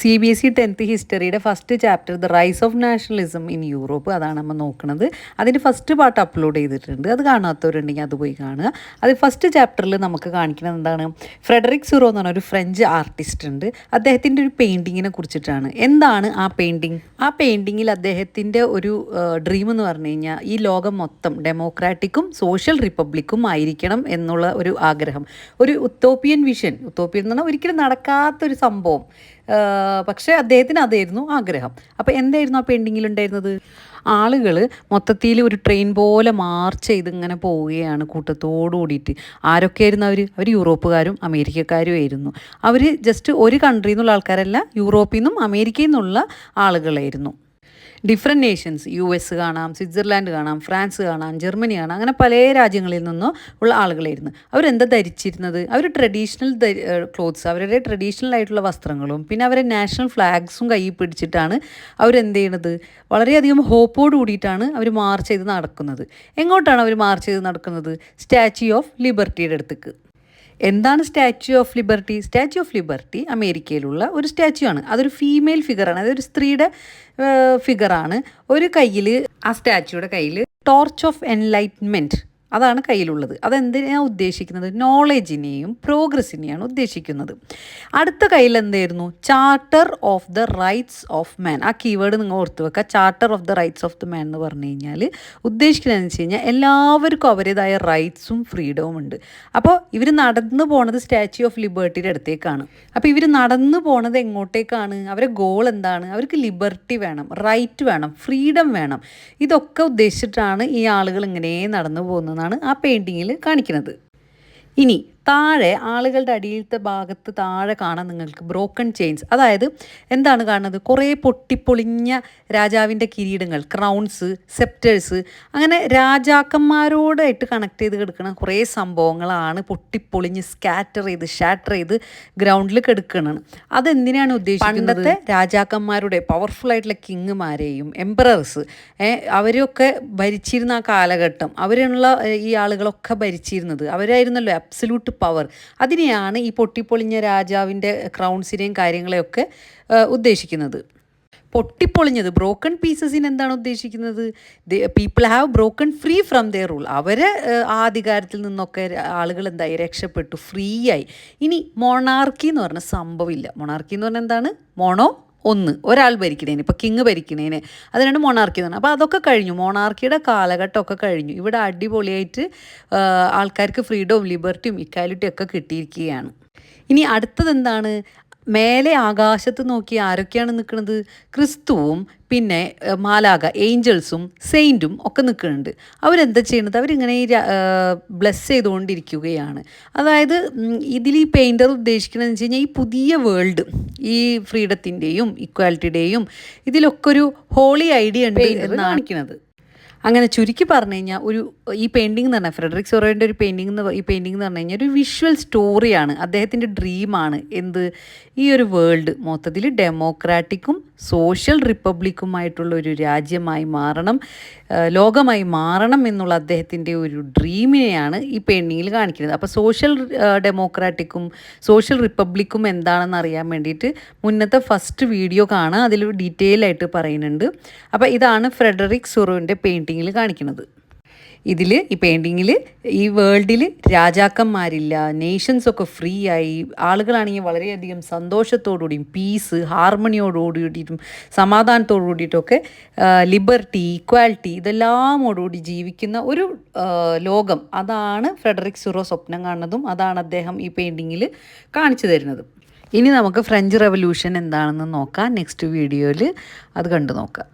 CBSE 10th ഹിസ്റ്ററിയുടെ first chapter the rise of nationalism in Europe, അതാണ് നമ്മൾ നോക്കുന്നത്. അതിൻ്റെ ഫസ്റ്റ് പാർട്ട് അപ്ലോഡ് ചെയ്തിട്ടുണ്ട്. അത് കാണാത്തവരുണ്ടെങ്കിൽ അത് പോയി കാണുക. അത് ഫസ്റ്റ് ചാപ്റ്ററിൽ നമുക്ക് കാണിക്കുന്നത് എന്താണ്, ഫ്രെഡറിക് സുറോ എന്ന് പറഞ്ഞ ഒരു ഫ്രഞ്ച് ആർട്ടിസ്റ്റ് ഉണ്ട്. അദ്ദേഹത്തിൻ്റെ ഒരു പെയിൻറ്റിങ്ങിനെ കുറിച്ചിട്ടാണ്. എന്താണ് ആ പെയിൻറ്റിങ്? ആ പെയിൻറ്റിങ്ങിൽ അദ്ദേഹത്തിൻ്റെ ഒരു ഡ്രീം എന്ന് പറഞ്ഞു കഴിഞ്ഞാൽ ഈ ലോകം മൊത്തം ഡെമോക്രാറ്റിക്കും സോഷ്യൽ റിപ്പബ്ലിക്കും ആയിരിക്കണം എന്നുള്ള ഒരു ആഗ്രഹം, ഒരു ഉത്തോപ്പിയൻ വിഷൻ. ഉത്തോപ്പിയൻ എന്ന് പറഞ്ഞാൽ ഒരിക്കലും നടക്കാത്തൊരു സംഭവം, പക്ഷേ അദ്ദേഹത്തിന് അതായിരുന്നു ആഗ്രഹം. അപ്പോൾ എന്തായിരുന്നു ആ പെയിൻറ്റിങ്ങിലുണ്ടായിരുന്നത്? ആളുകൾ മൊത്തത്തിൽ ഒരു ട്രെയിൻ പോലെ മാർച്ച് ചെയ്ത് ഇങ്ങനെ പോവുകയാണ് കൂട്ടത്തോടു കൂടിയിട്ട്. ആരൊക്കെയായിരുന്നു അവർ യൂറോപ്പുകാരും അമേരിക്കക്കാരും ആയിരുന്നു. അവർ ജസ്റ്റ് ഒരു കൺട്രിയിൽ നിന്നുള്ള ആൾക്കാരല്ല, യൂറോപ്പിൽ നിന്നും അമേരിക്കയിൽ നിന്നുള്ള ആളുകളായിരുന്നു. ഡിഫറെൻറ്റ് നേഷൻസ്, US കാണാം, സ്വിറ്റ്സർലാൻഡ് കാണാം, ഫ്രാൻസ് കാണാം, ജർമ്മനി കാണാം, അങ്ങനെ പല രാജ്യങ്ങളിൽ നിന്നോ ഉള്ള ആളുകളായിരുന്നു. അവരെന്താ ധരിച്ചിരുന്നത്? അവർ ട്രഡീഷണൽ ക്ലോത്ത്സ്, അവരുടെ ട്രഡീഷണൽ ആയിട്ടുള്ള വസ്ത്രങ്ങളും പിന്നെ അവരെ നാഷണൽ ഫ്ലാഗ്സും കയ്യിൽ പിടിച്ചിട്ടാണ് അവരെന്ത് ചെയ്യണത്? വളരെയധികം ഹോപ്പോട് കൂടിയിട്ടാണ് അവർ മാർച്ച് ചെയ്ത് നടക്കുന്നത്. എങ്ങോട്ടാണ് അവർ മാർച്ച് ചെയ്ത് നടക്കുന്നത്? സ്റ്റാച്യു ഓഫ് ലിബർട്ടിയുടെ അടുത്തേക്ക്. എന്താണ് statue of liberty? Statue of liberty അമേരിക്കയിലുള്ള ഒരു സ്റ്റാച്യു ആണ്. അതൊരു ഫീമെയിൽ ഫിഗറാണ്, അതൊരു സ്ത്രീയുടെ ഫിഗറാണ്. ഒരു കയ്യിൽ, ആ സ്റ്റാച്യൂയുടെ കയ്യിൽ ടോർച്ച് ഓഫ് എൻലൈറ്റ്മെൻറ്റ് അതാണ് കയ്യിലുള്ളത്. അതെന്തിനാണ് ഉദ്ദേശിക്കുന്നത്? നോളജിനെയും പ്രോഗ്രസ്സിനെയാണ് ഉദ്ദേശിക്കുന്നത്. അടുത്ത കയ്യിൽ എന്തായിരുന്നു? Charter of the rights of മാൻ. ആ കീവേഡ് നിങ്ങൾ ഓർത്ത് വെക്കുക. Charter of the rights of the man എന്ന് പറഞ്ഞു കഴിഞ്ഞാൽ ഉദ്ദേശിക്കുന്നതെന്ന് വെച്ച് കഴിഞ്ഞാൽ എല്ലാവർക്കും അവരുടേതായ റൈറ്റ്സും ഫ്രീഡവും ഉണ്ട്. അപ്പോൾ ഇവർ നടന്നു പോണത് സ്റ്റാച്യു ഓഫ് ലിബർട്ടിയുടെ അടുത്തേക്കാണ്. അപ്പോൾ ഇവർ നടന്നു പോണത് എങ്ങോട്ടേക്കാണ്? അവരുടെ ഗോൾ എന്താണ്? അവർക്ക് ലിബർട്ടി വേണം, റൈറ്റ് വേണം, ഫ്രീഡം വേണം. ഇതൊക്കെ ഉദ്ദേശിച്ചിട്ടാണ് ഈ ആളുകൾ ഇങ്ങനെ നടന്നു പോകുന്നത് ാണ് ആ പെയിൻറ്റിങ്ങിൽ കാണിക്കുന്നത്. ഇനി താഴെ ആളുകളുടെ അടിയിലത്തെ ഭാഗത്ത് താഴെ കാണാൻ നിങ്ങൾക്ക് ബ്രോക്കൺ ചെയിൻസ്. അതായത് എന്താണ് കാണുന്നത്? കുറേ പൊട്ടിപ്പൊളിഞ്ഞ രാജാവിൻ്റെ കിരീടങ്ങൾ, ക്രൗൺസ്, സെപ്റ്റേഴ്സ്, അങ്ങനെ രാജാക്കന്മാരോടായിട്ട് കണക്ട് ചെയ്ത് കിടക്കുന്ന കുറേ സംഭവങ്ങളാണ് പൊട്ടിപ്പൊളിഞ്ഞ് ഷാറ്റർ ചെയ്ത് ഗ്രൗണ്ടിൽ കിടക്കണം. അതെന്തിനാണ് ഉദ്ദേശിക്കുന്നത്? പണ്ടത്തെ രാജാക്കന്മാരുടെ പവർഫുൾ ആയിട്ടുള്ള കിങ്ങുമാരെയും എംപറേഴ്സ്, അവരൊക്കെ ഭരിച്ചിരുന്ന ആ കാലഘട്ടം, അവരുള്ള ഈ ആളുകളൊക്കെ ഭരിച്ചിരുന്നത്, അവരായിരുന്നല്ലോ അബ്സല്യൂട്ട് പവർ. അതിനെയാണ് ഈ പൊട്ടിപ്പൊളിഞ്ഞ രാജാവിൻ്റെ ക്രൗൺസിനെയും കാര്യങ്ങളെയൊക്കെ ഉദ്ദേശിക്കുന്നത്. പൊട്ടിപ്പൊളിഞ്ഞത്, ബ്രോക്കൺ പീസസിന് എന്താണ് ഉദ്ദേശിക്കുന്നത്? People have broken free from their rule. അവരെ ആ അധികാരത്തിൽ നിന്നൊക്കെ ആളുകൾ എന്തായി? രക്ഷപ്പെട്ടു, ഫ്രീ ആയി. ഇനി മൊണാർക്കി എന്ന് പറഞ്ഞ സംഭവമില്ല. മൊണാർക്കി എന്ന് പറഞ്ഞാൽ എന്താണ്? ഒന്ന് ഒരാൾ ഭരിക്കണേന്, ഇപ്പോൾ കിങ് ഭരിക്കണേന്, അതിനാണ് മൊണാർക്കി എന്ന് പറഞ്ഞത്. അപ്പോൾ അതൊക്കെ കഴിഞ്ഞു, മൊണാർക്കിയുടെ കാലഘട്ടമൊക്കെ കഴിഞ്ഞു. ഇവിടെ അടിപൊളിയായിട്ട് ആൾക്കാർക്ക് ഫ്രീഡവും ലിബർട്ടിയും ഇക്വാലിറ്റിയും ഒക്കെ കിട്ടിയിരിക്കുകയാണ്. ഇനി അടുത്തത് എന്താണ്? മേലെ ആകാശത്ത് നോക്കി ആരൊക്കെയാണ് നിൽക്കുന്നത്? ക്രിസ്തുവും പിന്നെ മാലാക, ഏഞ്ചൽസും സെയിൻറ്റും ഒക്കെ നിൽക്കുന്നുണ്ട്. അവരെന്താ ചെയ്യുന്നത്? അവരിങ്ങനെ ബ്ലെസ് ചെയ്തുകൊണ്ടിരിക്കുകയാണ്. അതായത് ഇതിൽ ഈ പെയിൻറ്റർ ഉദ്ദേശിക്കുന്നതെന്ന് വെച്ച് കഴിഞ്ഞാൽ ഈ പുതിയ വേൾഡ്, ഈ ഫ്രീഡത്തിൻ്റെയും ഇക്വാലിറ്റിയുടെയും ഇതിലൊക്കെ ഒരു ഹോളി ഐഡിയ ഉണ്ട് എന്നാണ് കാണിക്കുന്നത്. അങ്ങനെ ചുരുക്കി പറഞ്ഞു കഴിഞ്ഞാൽ ഈ പെയിൻറ്റിംഗ് എന്ന് പറഞ്ഞാൽ ഫ്രെഡറിക് സൊറോയുടെ ഒരു പെയിൻറ്റിംഗ് എന്ന് പറഞ്ഞു കഴിഞ്ഞാൽ ഒരു വിഷ്വൽ സ്റ്റോറിയാണ്. അദ്ദേഹത്തിൻ്റെ ഡ്രീമാണ് എന്ത്? ഈ ഒരു വേൾഡ് മൊത്തത്തിൽ ഡെമോക്രാറ്റിക്കും സോഷ്യൽ റിപ്പബ്ലിക്കുമായിട്ടുള്ള ഒരു രാജ്യമായി മാറണം, ലോകമായി മാറണം എന്നുള്ള അദ്ദേഹത്തിൻ്റെ ഒരു ഡ്രീമിനെയാണ് ഈ പെയിൻറ്റിങ്ങിൽ കാണിക്കുന്നത്. അപ്പോൾ സോഷ്യൽ ഡെമോക്രാറ്റിക്കും സോഷ്യൽ റിപ്പബ്ലിക്കും എന്താണെന്ന് അറിയാൻ വേണ്ടിയിട്ട് മുന്നത്തെ ഫസ്റ്റ് വീഡിയോ കാണുക, അതിൽ ഡീറ്റെയിൽ ആയിട്ട് പറയുന്നുണ്ട്. അപ്പോൾ ഇതാണ് ഫ്രെഡറിക് സൊറോൻ്റെ പെയിൻറ്റിങ്ങിൽ കാണിക്കുന്നത്. ഈ പെയിൻറ്റിങ്ങിൽ ഈ വേൾഡിൽ രാജാക്കന്മാരില്ല, നേഷൻസൊക്കെ ഫ്രീ ആയി, ആളുകളാണെങ്കിൽ വളരെയധികം സന്തോഷത്തോടുകൂടിയും പീസ്, ഹാർമണിയോടുകൂടിയിട്ടും സമാധാനത്തോടു കൂടിയിട്ടൊക്കെ ലിബർട്ടി, ഈക്വാലിറ്റി ഇതെല്ലാമോടുകൂടി ജീവിക്കുന്ന ഒരു ലോകം, അതാണ് ഫ്രെഡറിക് സുറോ സ്വപ്നം കാണുന്നതും അതാണ് അദ്ദേഹം ഈ പെയിൻറ്റിങ്ങിൽ കാണിച്ചു തരുന്നത്. ഇനി നമുക്ക് ഫ്രഞ്ച് റെവല്യൂഷൻ എന്താണെന്ന് നോക്കാം. നെക്സ്റ്റ് വീഡിയോയിൽ അത് കണ്ടു നോക്കാം.